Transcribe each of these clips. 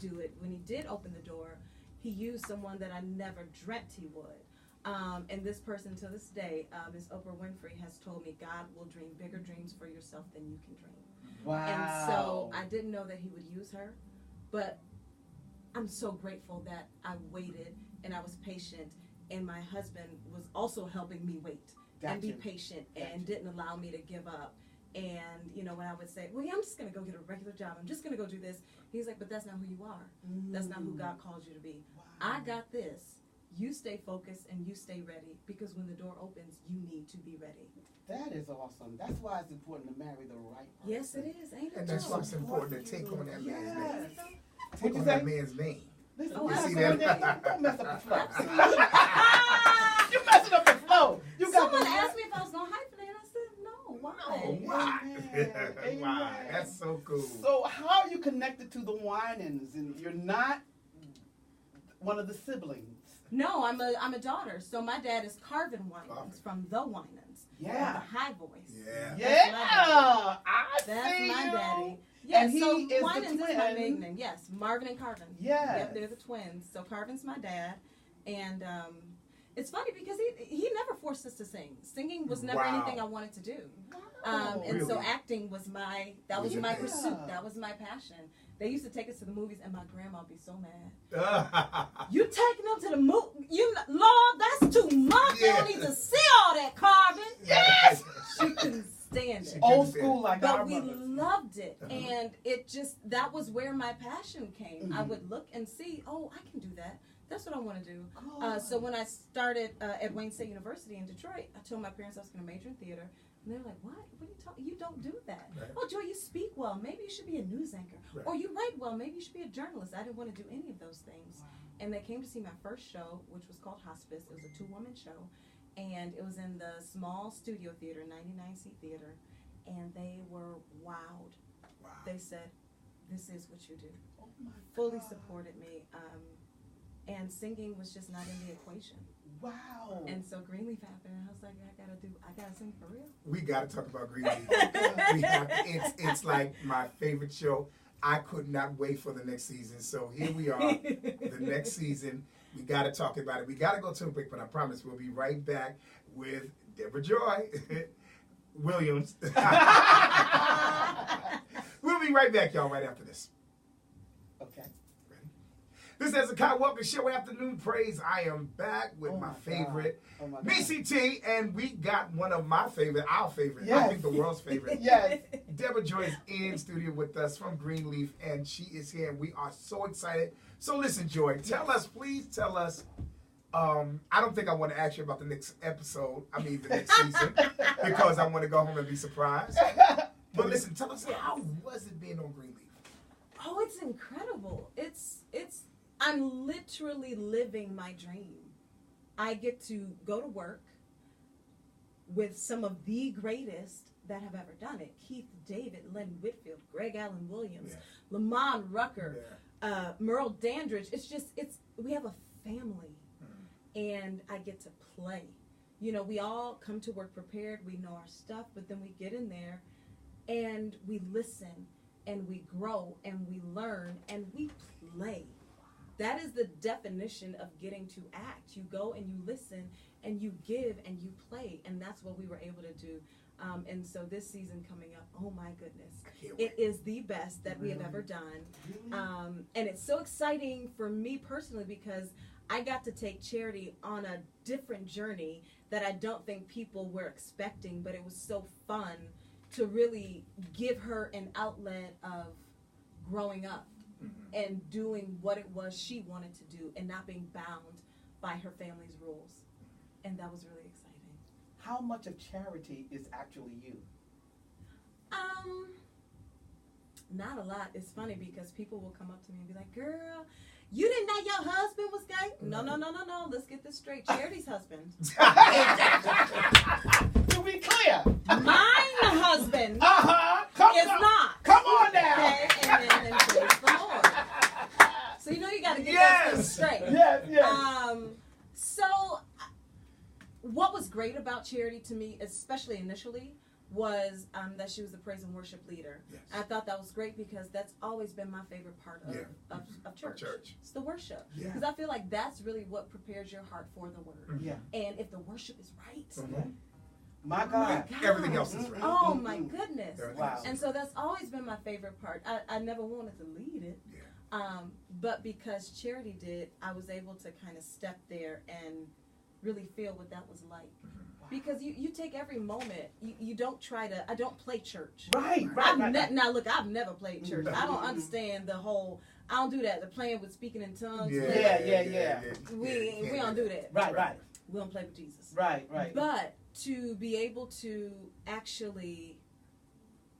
do it, when he did open the door, he used someone that I never dreamt he would. And this person to this day, Ms. Oprah Winfrey, has told me God will dream bigger dreams for yourself than you can dream. Wow. And so I didn't know that he would use her, but I'm so grateful that I waited and I was patient, and my husband was also helping me wait and be patient and didn't allow me to give up. And, you know, when I would say, well, yeah, I'm just going to go get a regular job, I'm just going to go do this, he's like, but that's not who you are. That's not who God called you to be. Wow. I got this. You stay focused and you stay ready, because when the door opens, you need to be ready. That is awesome. That's why it's important to marry the right person. Yes, it is. Ain't it? And that's why it's important to take on that man's name. What'd Take you on say? that man's name. Listen, Oh, you see absolutely. that? Don't mess up the flow. You messing up the flow. You got Someone the asked me if I was going to hyphenate, and I said, no, why? Oh, why? Amen. Wow, that's so cool. So how are you connected to the Winans? And you're not one of the siblings. No, I'm a daughter. So my dad is Carvin Winans from the Winans. Yeah. The high voice. Yeah. Yeah. That's see my you. daddy. Yes, And he so is the Winans is my twin. maiden name. Yes, Marvin and Carvin. Yes. Yep, they're the twins. So Carvin's my dad. And it's funny because he never forced us to sing. Singing was never Wow. anything I wanted to do. And so Really? acting was my Yeah. my pursuit. That was my passion. They used to take us to the movies, and my grandma would be so mad. You taking them to the movie? Lord, that's too much. They don't need to see all that, Carvin. Yes. She couldn't stand it. Old school like our But we mothers. loved it, and it just, that was where my passion came. I would look and see, oh, I can do that. That's what I want to do. So when I started at Wayne State University in Detroit, I told my parents I was going to major in theater. And they're like, what? What are you talking? You don't do that. Right. Oh, Joy, you speak well. Maybe you should be a news anchor. Right. Or you write well. Maybe you should be a journalist. I didn't want to do any of those things. Wow. And they came to see my first show, which was called Hospice. It was a 2-woman show. And it was in the small studio theater, 99-seat theater. And they were wowed. Wow. They said, this is what you do. Oh my Fully God. supported me. And singing was just not in the equation. Wow. And so Greenleaf happened, and I was like, I gotta sing for real. We got to talk about Greenleaf. It's like my favorite show. I could not wait for the next season. So here we are, the next season. We got to talk about it. We got to go to a break, but I promise we'll be right back with Deborah Joy Williams. We'll be right back, y'all, right after this. Okay. This is Hezekiah Walker Show Afternoon Praise. I am back with Oh my my favorite, God. Oh my God. Neicy T, and we got one of my favorite, our favorite, I Yes. think the world's favorite. Yes. Deborah Joy is in studio with us from Greenleaf, and she is here, and we are so excited. So listen, Joy, please tell us, I don't think I want to ask you about the next episode, the next season, because I want to go home and be surprised. But listen, tell us, how was it being on Greenleaf? Oh, it's incredible. I'm literally living my dream. I get to go to work with some of the greatest that have ever done it. Keith David, Lynn Whitfield, Greg Allen Williams, Lamont Rucker, Merle Dandridge. We have a family, and I get to play. You know, we all come to work prepared. We know our stuff, but then we get in there and we listen and we grow and we learn and we play. That is the definition of getting to act. You go and you listen and you give and you play, and that's what we were able to do. And so this season coming up, oh my goodness, it is the best that we have ever done. And it's so exciting for me personally because I got to take Charity on a different journey that I don't think people were expecting, but it was so fun to really give her an outlet of growing up and doing what it was she wanted to do and not being bound by her family's rules. And that was really exciting. How much of Charity is actually you? Not a lot. It's funny because people will come up to me and be like, girl, you didn't know your husband was gay? No. Let's get this straight. Charity's husband. To be clear. Mine husband Come is on. not. Come on now. Okay? And then praise the Lord. So you know you got to get that thing straight. Yes. So what was great about Charity to me, especially initially, was that she was the praise and worship leader. Yes. I thought that was great because that's always been my favorite part of church. It's the worship. Yeah. Because I feel like that's really what prepares your heart for the word. Yeah. And if the worship is right, My oh God. my God. Everything else is right. Oh my goodness. Wow. And so that's always been my favorite part. I never wanted to lead it. Yeah. But because Charity did, I was able to kind of step there and really feel what that was like. Because you take every moment. You don't try to. I don't play church. Right. Now look, I've never played church. I don't understand the whole. I don't do that. The playing with speaking in tongues. Yeah. We don't do that. Right. We don't play with Jesus. Right. But to be able to actually,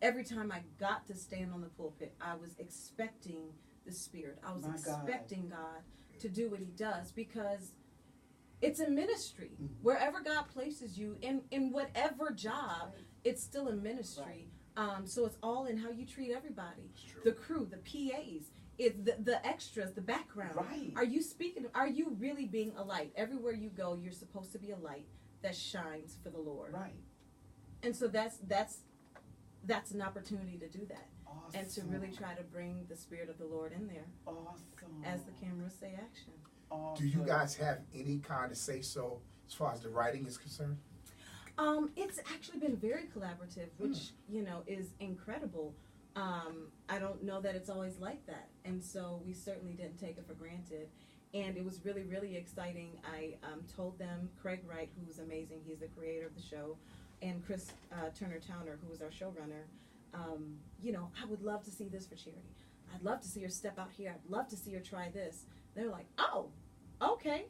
every time I got to stand on the pulpit, I was expecting the Spirit. I was expecting God to do what He does, because it's a ministry. Wherever God places you, in whatever job, it's still a ministry. So it's all in how you treat everybody. The crew, the PAs, the extras, the background. Right. Are you speaking? Are you really being a light? Everywhere you go, you're supposed to be a light that shines for the Lord. Right. And so that's an opportunity to do that. Awesome. And to really try to bring the Spirit of the Lord in there. Awesome. As the cameras say action. Do you guys have any kind of say-so as far as the writing is concerned? It's actually been very collaborative, which, is incredible. I don't know that it's always like that. And so we certainly didn't take it for granted. And it was really, really exciting. I told them, Craig Wright, who's amazing, he's the creator of the show, and Chris Turner-Towner, who was our showrunner, I would love to see this for Charity. I'd love to see her step out here. I'd love to see her try this. They're like, oh, okay,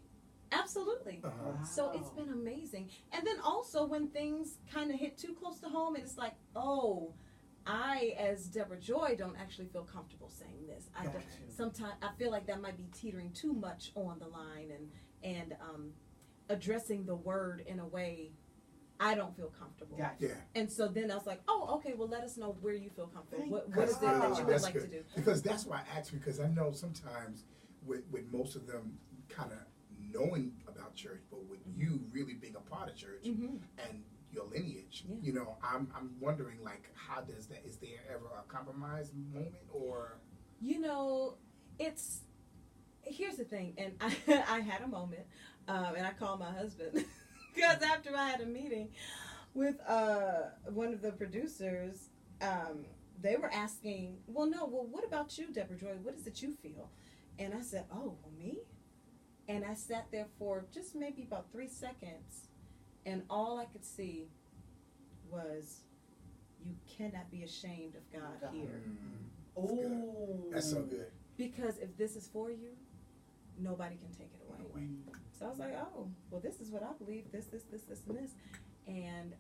absolutely. Uh-huh. So it's been amazing. And then also when things kind of hit too close to home, and it's like, oh, I, as Deborah Joy, don't actually feel comfortable saying this. Sometimes I feel like that might be teetering too much on the line and addressing the word in a way I don't feel comfortable. Gotcha. Yeah. And so then I was like, oh, okay, well, let us know where you feel comfortable. What That's is it that you would That's like good. to do? Because that's why I asked, because I know sometimes with most of them kind of knowing about church, but with you really being a part of church and your lineage, I'm wondering, like, how does that, is there ever a compromise moment, or? Here's the thing, and I had a moment, and I called my husband, because after I had a meeting with one of the producers, they were asking, well, what about you, Deborah Joy? What is it you feel? And I said, oh, well, me? And I sat there for just maybe about 3 seconds, and all I could see was, you cannot be ashamed of God here. Oh, that's so good. Because if this is for you, nobody can take it away. So I was like, oh, well, this is what I believe, this, and this. And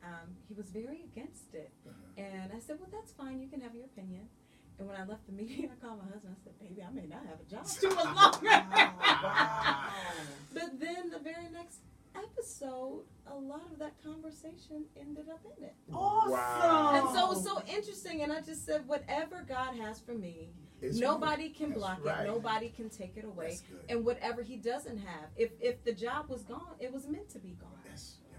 he was very against it. And I said, well, that's fine, you can have your opinion. And when I left the meeting, I called my husband. I said, baby, I may not have a job too much longer. But then the very next episode, a lot of that conversation ended up in it. Awesome. Wow. And so it was so interesting. And I just said, whatever God has for me, nobody can block it. Nobody can take it away. And whatever He doesn't have, if the job was gone, it was meant to be gone.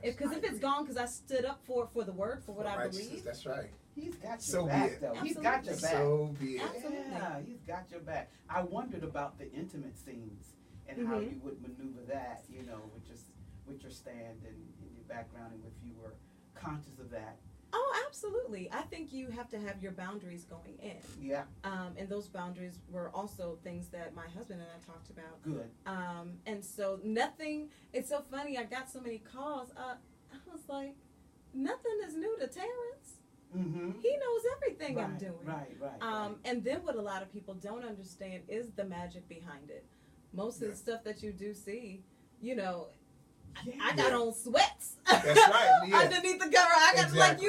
Because if it's gone because I stood up for the word, for what I believe. That's right. He's got your back, though. Absolutely. He's got your back. So be it. Absolutely. Yeah, he's got your back. I wondered about the intimate scenes and how you would maneuver that, with your stand and your background, and if you were conscious of that. Oh, absolutely. I think you have to have your boundaries going in. Yeah. And those boundaries were also things that my husband and I talked about. Good. And so nothing, it's so funny, I got so many calls. I was like, nothing is new to Terrence. Mm-hmm. He knows everything I'm doing. Right. And then what a lot of people don't understand is the magic behind it. Most of the stuff that you do see, I got on sweats. That's right. Yeah. Underneath the cover, I got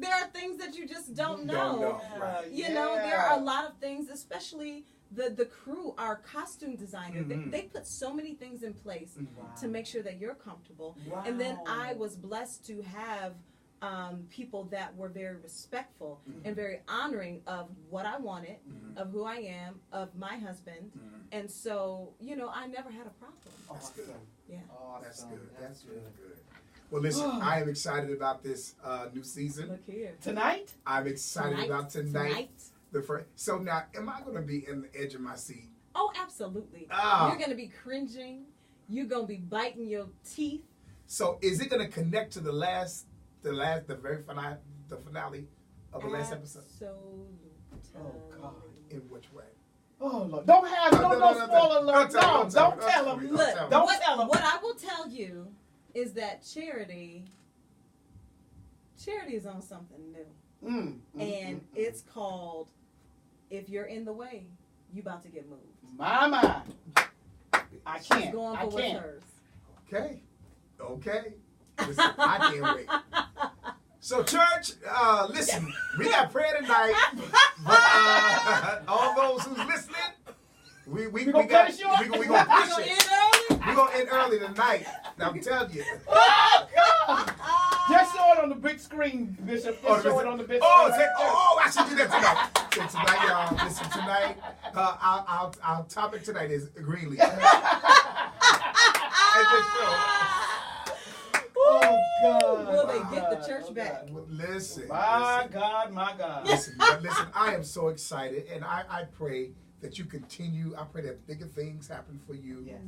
there are things that you just don't know. Right. There are a lot of things, especially the crew, our costume designer. They put so many things in place to make sure that you're comfortable. Wow. And then I was blessed to have people that were very respectful and very honoring of what I wanted, of who I am, of my husband. And so, I never had a problem. That's good. Yeah. Awesome. That's good. That's really good. Well, listen, I am excited about this new season. Look here. Tonight? I'm excited about tonight. Tonight. So now, am I going to be in the edge of my seat Oh, absolutely. Ah. You're going to be cringing. You're going to be biting your teeth. So is it going to connect to the very finale of the last episode? Absolutely. Oh, God. In which way? Oh, Lord. Don't have no spoiler alert. No, don't tell him. Look, Don't tell him. What I will tell you is that Charity is on something new. And it's called, If You're in the Way, You About to Get Moved. My. I can't. She's going for what's hers. Okay. Listen, I can't wait. So, church, listen, we got prayer tonight. But all those who's listening, we gonna push it. We're gonna end early tonight. I'm telling you. Oh, God. Just show it on the big screen, Bishop. Just show it on the big screen. I should do that tonight. So tonight, y'all, listen, tonight, our topic tonight is Greenleaf. Oh, God. Will they get the church back? Listen. My God. Listen, I am so excited, and I pray that you continue. I pray that bigger things happen for you. Yes.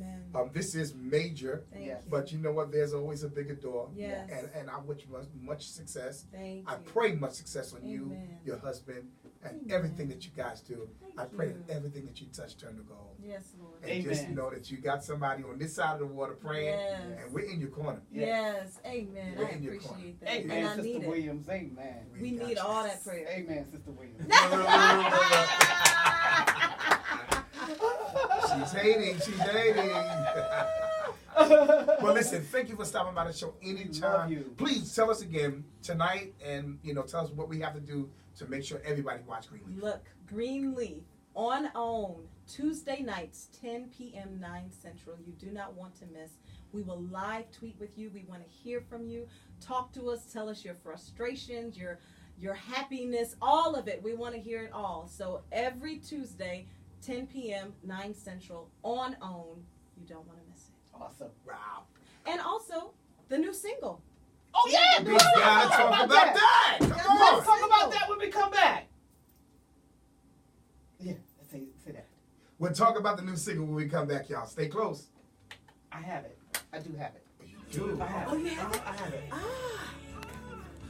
This is major, Yes. but you know what? There's always a bigger door. Yes. And I wish much success. Thank I you. pray much success on you, Amen. your husband, and Amen. everything that you guys do. Thank I pray you. that everything that you touch turn to gold. Yes, Lord. And Amen. just know that you got somebody on this side of the water praying, Yes. and we're in your corner. Yes. Amen. We're I in your corner. appreciate that. Amen, And I Sister need it. Williams. Amen. We got need you. all that prayer. Amen, Sister Williams. She's hating. Well, listen, thank you for stopping by the show Love anytime. you. Please tell us again tonight, and tell us what we have to do to make sure everybody watch Greenleaf. Look, Greenleaf on OWN Tuesday nights, 10 p.m. 9 Central. You do not want to miss. We will live tweet with you. We want to hear from you. Talk to us. Tell us your frustrations, your happiness, all of it. We want to hear it all. So every Tuesday, 10 p.m. 9 Central on OWN. You don't want to miss it. Awesome. Wow. And also the new single. Oh, yeah. We gotta talk about that. Come on. Let's talk about that when we come back. Yeah, say that. We'll talk about the new single when we come back, y'all. Stay close. I have it. I do have it. You do. I have Oh, it. you have it? I have it. Ah.